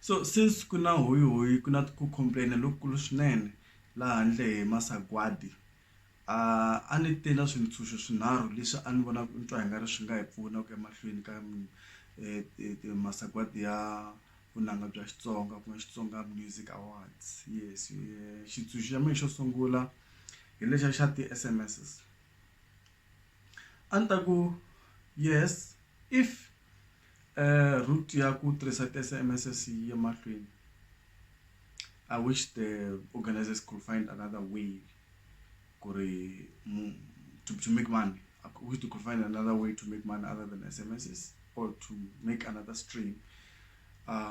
So since kuna hoyi kuna ku complain lokulu swinene laha handle hi masagwadi a ni te na swintshuxo swinharhu leswi a ni vona ku twa hi nga ri swi nga hi pfuna ku emahlweni ka masagwadi ya vunanga bya Xitsonga ku Xitsonga Music Awards. Yes, xitshunxo xa mina xo sungula hi lexa xa ti-SMSs. A ni ta ku yes, if route ya ku tirhisa ti-SMSs yi ya mahlweni, I wish the organizers could find another way to make money. I wish they could find another way to make money other than SMSs, or to make another stream.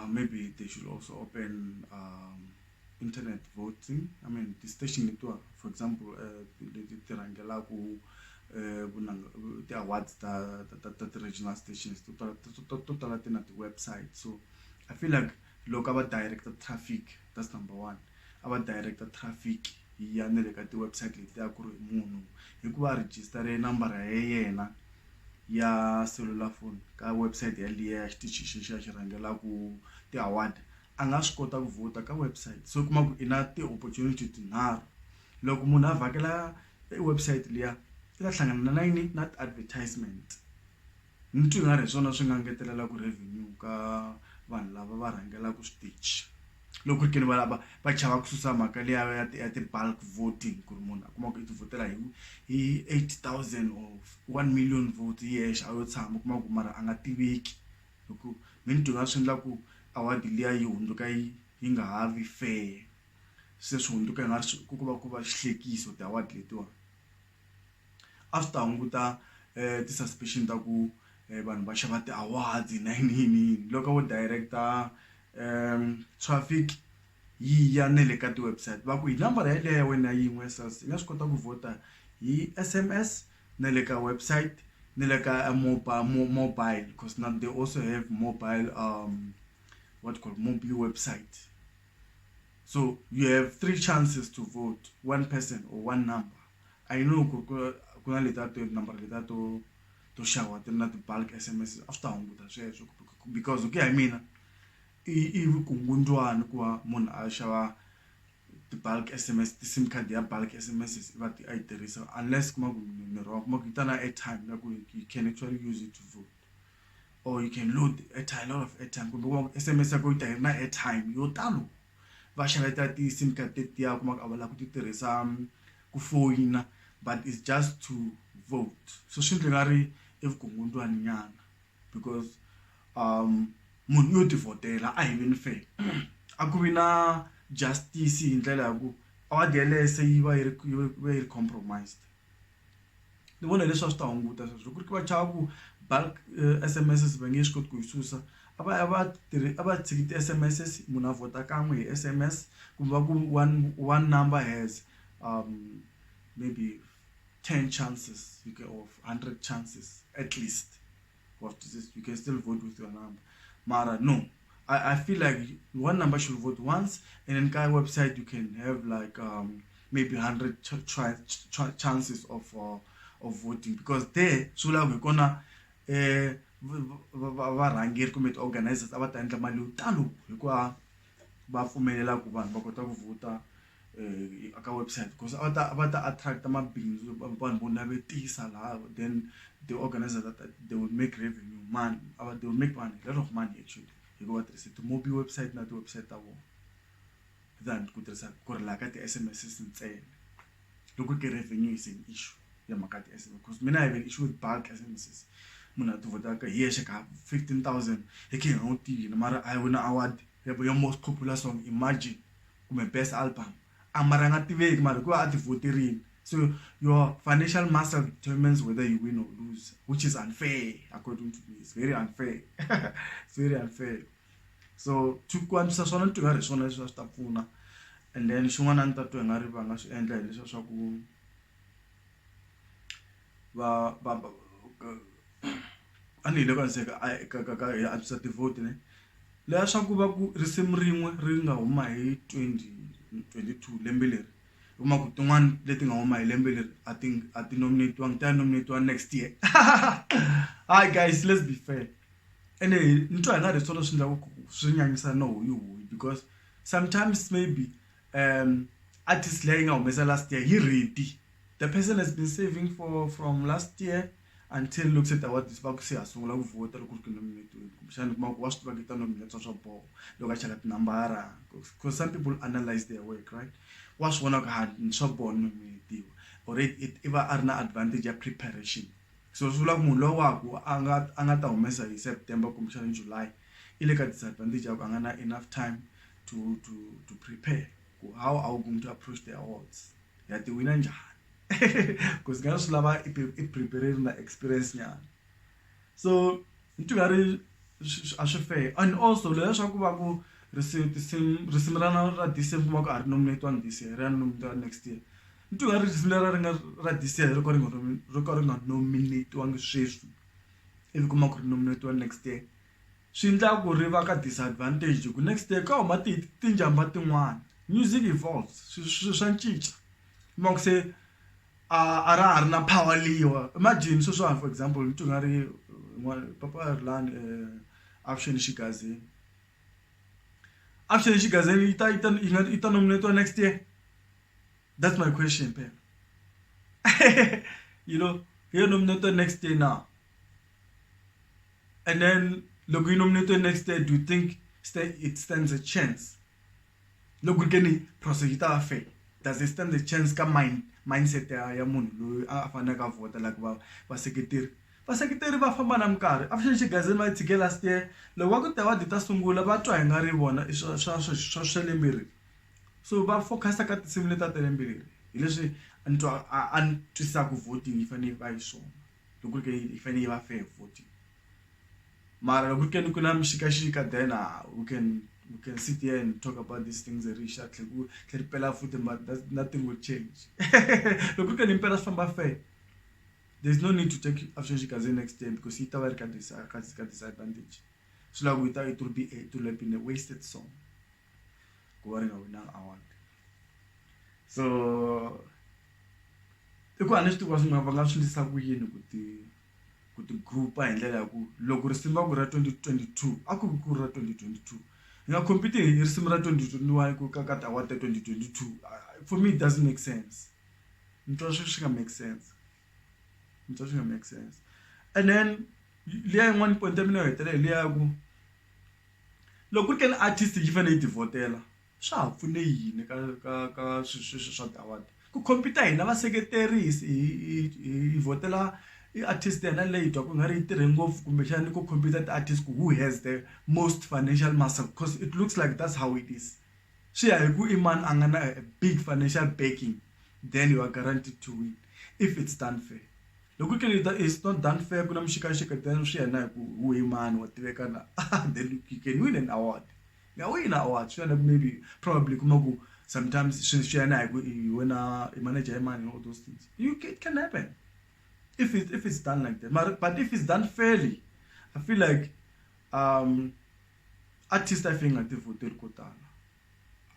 Maybe they should also open internet voting. I mean, the station, for example, the awards, the regional stations, total at the website. So I feel like look about director traffic, that's number one. About director traffic, ya at the website ya ku ri munhu hikuva register number ya yena ya cellular phone ka website ya liya ya xitichi xa rhangela ku ti award a nga swi kota ku vota ka website. So kuma ku ina ti opportunity tinharhu. Loko munhu a vhakela website liya i ta hlangana na yini na advertisement. Ni twi nga ri swona swi nga ngetelela ku revenue ka vanhu lava va rhangela ku switichi. Loko ke ni va chava ku susa mhaka liya ya ti bulk voting ku ri munhu a kuma ku i ti votela hi 80,000 or 1 million votes yexe a yo tshama kuma ku mara a nga tiveki. Loko mi twi nga swi endla ku award liya yi hundzuka yi nga ha vi fair. Se swi hundzuka yi nga ri ku va xihlekiso ti-award letiwa. After hunguta ti-suspicion ta ku vanhu va xava ti-awards na yini loko wo director traffic yi ya nele ka ti-website va ku hi number ya wena yin'we i nga swi kota ku vota hi SMS na le ka website na le ka mobile, because now they also have mobile mobile website. So you have 3 chances to vote, 1 person or 1 number. I know kuna leta to number leta to xava ti na ti-bulk SMS after hunguta sweswo because okay I mean i vukungundwani ku va munhu a xava ti-bulk SMS, ti-sim card ya bulk SMS va ti a yi tirhisa unless kuma ku mirho kuma ku yi ta na airtime na ku you can actually use it to vote, or you can load a lot of airtime kumbe SMS ya ku yi ta yi na airtime yo talo va xaveta ti-sim card tetiya kuma ku a va lava ku ti tirhisa ku foyina but it's just to vote. So swi nga ri i vukungundwani nyana because munhu yo ti votela a hi veni fair. A ku vi na justice hi ndlela ya ku award yeleyo se yi va yi ri compromised. Ni vona leswi a swi ta hunguta sweswo ku ri va chava ku bulk SMSs va nge swi koti ku yi susa a va tshiki ti-SMSs munhu a vota kan'we hi SMS kumbe va ku one number has maybe 10 chances of 100 chances at least you can still vote with your number. Mara no, I feel like one number should vote once, and then kind of website you can have like maybe 100 chances of voting, because there so like we're gonna varhangeri kumbe ti-organizers a va ta endla mali yo talo hikuva va pfumelela ku vanhu va kota ku vota aka website, because a va ta attract mabindzu vanhu vo navetisa laha, then the organizers that they will make revenue money, they will make money, a lot of money actually hikuva tirhisa ti-mobile website na ti-website ta vona than ku tirhisa ku ri laha ka ti-SMSs ntsena. Loko ke revenue is an issue ya mhaka ti-SMS, because mina I have an issue with bulk SMSs. Munhu a ti votaka hi yexe ka 15,000 hi ke nga n'wi tivi mara a wina award ya most popular song, imagine, kumbe best album mara nga tiveki mara hikuva a ti voterini. So your financial muscle determines whether you win or lose, which is unfair according to me. It's very unfair. It's very unfair. So to kwanisa swona nti nga ri swona leswi swi ta pfuna, and then xin'wana a ni ta twa nga ri va nga swi endla hi leswiya swa ku a ni hi le ka nseka ka antswisa ti-vote ne leya swa ku va ku risimu rin'we ri nga huma hi 2022 lembe leri kuma ku tin'wana leti nga huma hi lembe leri a ti nominatiwanga ta nominatiwa next year. Hi guys, let's be fair. Ene ni twa hi nga ri swona swi endlaku because sometimes maybe artist laying out last year he ready. The person has been saving from last year until looks at what this back say as well vote because some people analyze their work, right? Wash one of had or it ever are na advantage of preparation. So sula mulo wako angata umesa in September in July ile ka disadvantage of angana enough time to prepare how are we going to approach the awards ya the winner njani because ngana sulaba I prepare na experience nyana. So into very fair. And also le swa ku ba ku resimrana ra December mo ka nominate one this year and next year. Into very similar ra this year recording nominate one sweswi if kuma ku nominate one next year. Swi endla ku ri va ka disadvantage ku next year ka huma tinjamba tin'wana. Music evolves swa cinca mo ku se a ra ha ri na power liwa. Imagine so for example into ngari papa Erlan Afshen Shigazeni ita nominate next year. That's my question, Pam. You know, you're nominated next year now. And then, look, you nominated next year, do you think it stands a chance? Look, we can prosecutor affair. Does it stand a chance? Ka mindset ya munhu afana ka vota like va secretary. Va secretary va famba na mkarhi. After Xigazeni va tshike last year, loko va ku ta va dita sungula va twa hi nga ri vona swa lembiri. So va focus ka tisimulator ta lembiri. Hi leswi antwisa ku voting yi fanele va yi swona. Loko ke yi fanele va fair voting. Mara loko ke ni ku na mixikaxika then we can sit here and talk about these things very shortly. But nothing will change. Loko ke ni impela swi fair. There's no need to take Afshen Shigazeni next year because it will get disadvantage. So like we thought it will have been a wasted song. Going a winner award. So the question was my actually sabuyin with the group and let go. Logo Simba 2022. I could go 2022. You are competing in Simba 2021 Kakata award 2022. For me it doesn't make sense. It doesn't make sense. It doesn't make sense. And then Lia one point Lia look we can artist even a votela. Sharp for ka shot award. Ku computer ina va secretaries I votela artist and later ku ngari tirengo kumbexani ku computer artist who has the most financial muscle because it looks like that's how it is. She ku iman angana a big financial backing, then you are guaranteed to win if it's done fair. Look, it's not done fair. Then you can win an award. Now win an award. Maybe probably sometimes you win a manager and all those things. It can happen if it's done like that. But if it's done fairly, I feel like artists I think at the voted quota.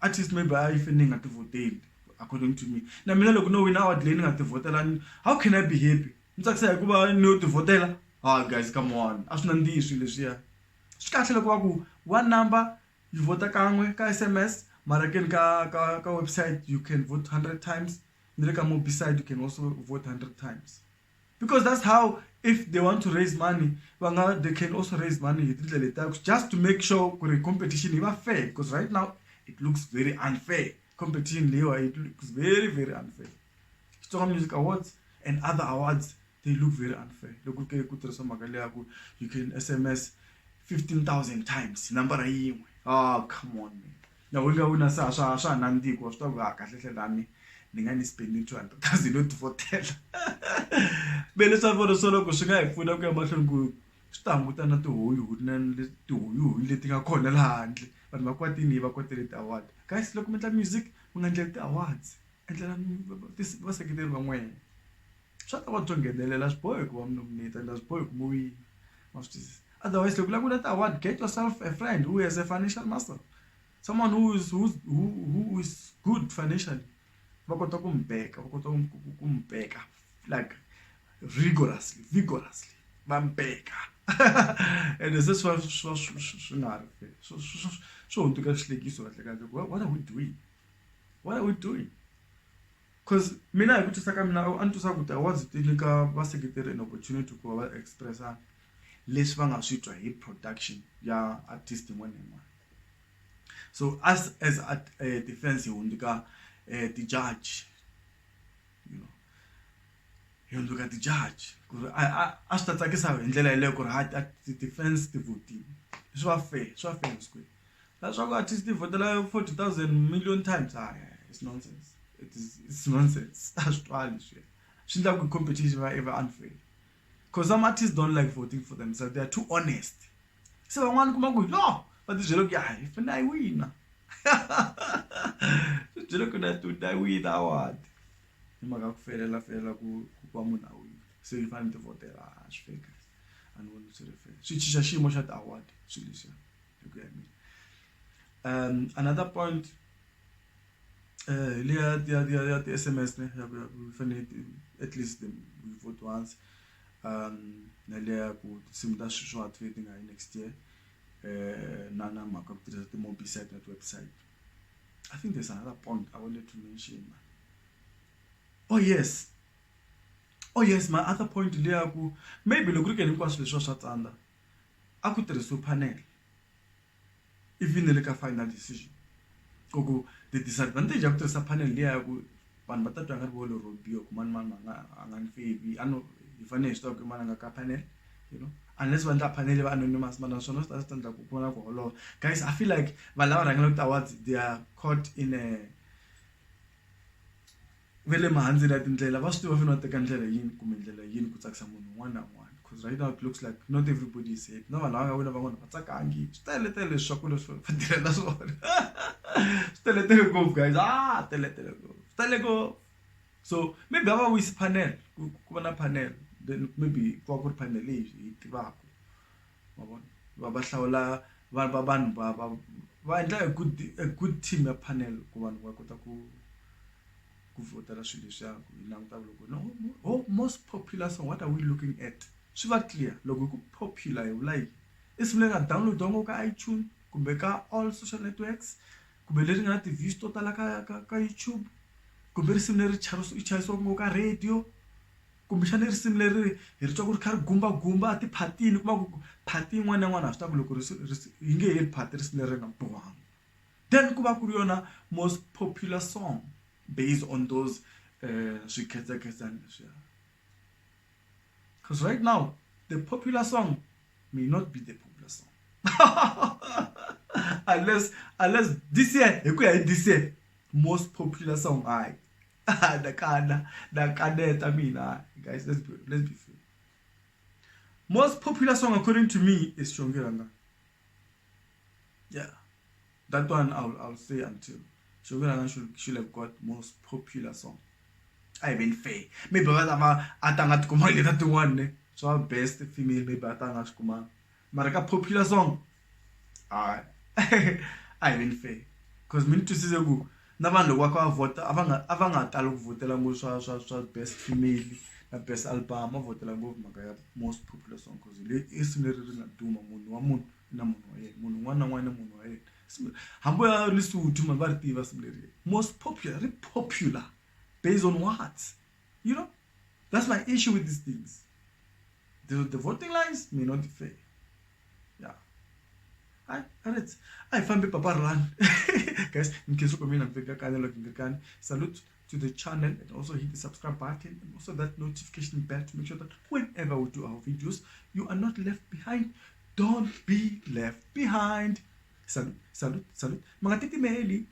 Artists maybe I think at the voted according to me. Now me look no win award leaning at the voter and how can I be happy? Say kuba no to votela. Ah guys, come on. Asunandi issue this year. Skatela kwaku one number you vote kangwe ka SMS, maraken ka website you can vote 100 times. Nileka mo beside you can also vote 100 times. Because that's how if they want to raise money, they can also raise money just to make sure the competition is fair. Because right now it looks very unfair. Competition it looks very, very unfair. Xitsonga Music Awards and other awards, they look very unfair. You can SMS 15,000 times. Number oh, come on, man. Now we're going to say, Nandi, go stop. Ningani spending 200,000 not for tell. Beleza for the solo go sugar food up your mushroom go. Stambuta na to you letting a corner hand. But Makwati never got it award. Guys, look at the music, we're going to get the awards. And then this was a good way. Shut up, don't get the last boy, one nominate and last boy movie. Otherwise, look at that award. Get yourself a friend who has a financial master. Someone who is good financially. Like vigorously. Vampeka. And this is what what are we doing? What are we doing? Because mina I to saka mina antu sakuti awards tinika vaseketeri an opportunity ku va expressa leswi va nga swi twa hi production ya artist one and one. So us as a defense hundika the judge, you know, you look at the judge. I start like sa ndlela ile ku ri the defense the voting. So fair in school. That's why artist vote 40,000 million times. It's nonsense. It's nonsense. Actually, shouldn't have good competition ever unfair. Because some artists don't like voting for themselves. They are too honest. So one come go no, but the joke if I win. The joke that to die with award. You might fela ku muna win. So you find the vote as fake and one to refer. So she must have award solution. You get me? Another point. The SMS at least we vote once. Nalia could sim that short trading next year. Nana markup the mobile site that website. I think there's another point I wanted to mention. Oh yes, my other point there maybe look at the short under. I could tell panel. Even the final decision. Go the disadvantage of the panel there pan batatu angar bolo robio man angan febi ano if I stop man anga panel, you know, unless when that panel anonymous man so not stand up for guys. I feel like Valawa Rangalot Awards they are caught in a vele mahanzi that ndlela va swi not teka ndlela yini kumbe ndlela yini ku tsakisa munhu one on one, because right now it looks like not everybody is it. No vanhu lava nga vona va tsakangi swi leswaku leswi va tirhela swona swi go guys tele go. So maybe ava wisi panel ku va na panel, then maybe ku va ku ri panel leyi hi tivaka ma vona va hlawula vanhu va endla a good team ya panel ku vanhu va kota ku vote no most popular song. What are we looking at? Super clear. Logo popular you like. It's like a download dongo ka iTunes, kumbe ka all social networks, kumbe leri nga ti views total ka YouTube, kumbe ri similar ichayiso ka radio, kumbe xana ri similar hi ri twa ku ri kha ri gumba ti phatini kuma ku phati n'wana na n'wana swi ta ku loko ri nge heli phati ri similar nga bohanga. Then ku va ku ri yona most popular song based on those because right now the popular song may not be the popular song unless this year most popular song the Kaneta guys, let's be fair. Most popular song according to me is Gingirikani. Yeah, that one I'll say until Gingirikani should have got most popular song. I mean fair. Maybe atanga tukumali that one. So our best female maybe atanga tukuma. Maraka popular song. I mean fair. Because me to see go. Nabantu wakwa vote avanga talo votela ngo swa best female na best album votela ngo makaya most popular song because le isimleri ri na duma munhu wa munhu na munhu wa yena munhu n'wana na n'wana munhu wa yena hambo ya Lesotho man va ri tiva simleri most popular based on what, you know. That's my issue with these things. The voting lines may not be fair. Yeah. I found Papa run. Guys, in case you come in and Nkanelo Gingirikani, salute to the channel and also hit the subscribe button and also that notification bell to make sure that whenever we do our videos, you are not left behind. Don't be left behind. Salute. Mga titi meli.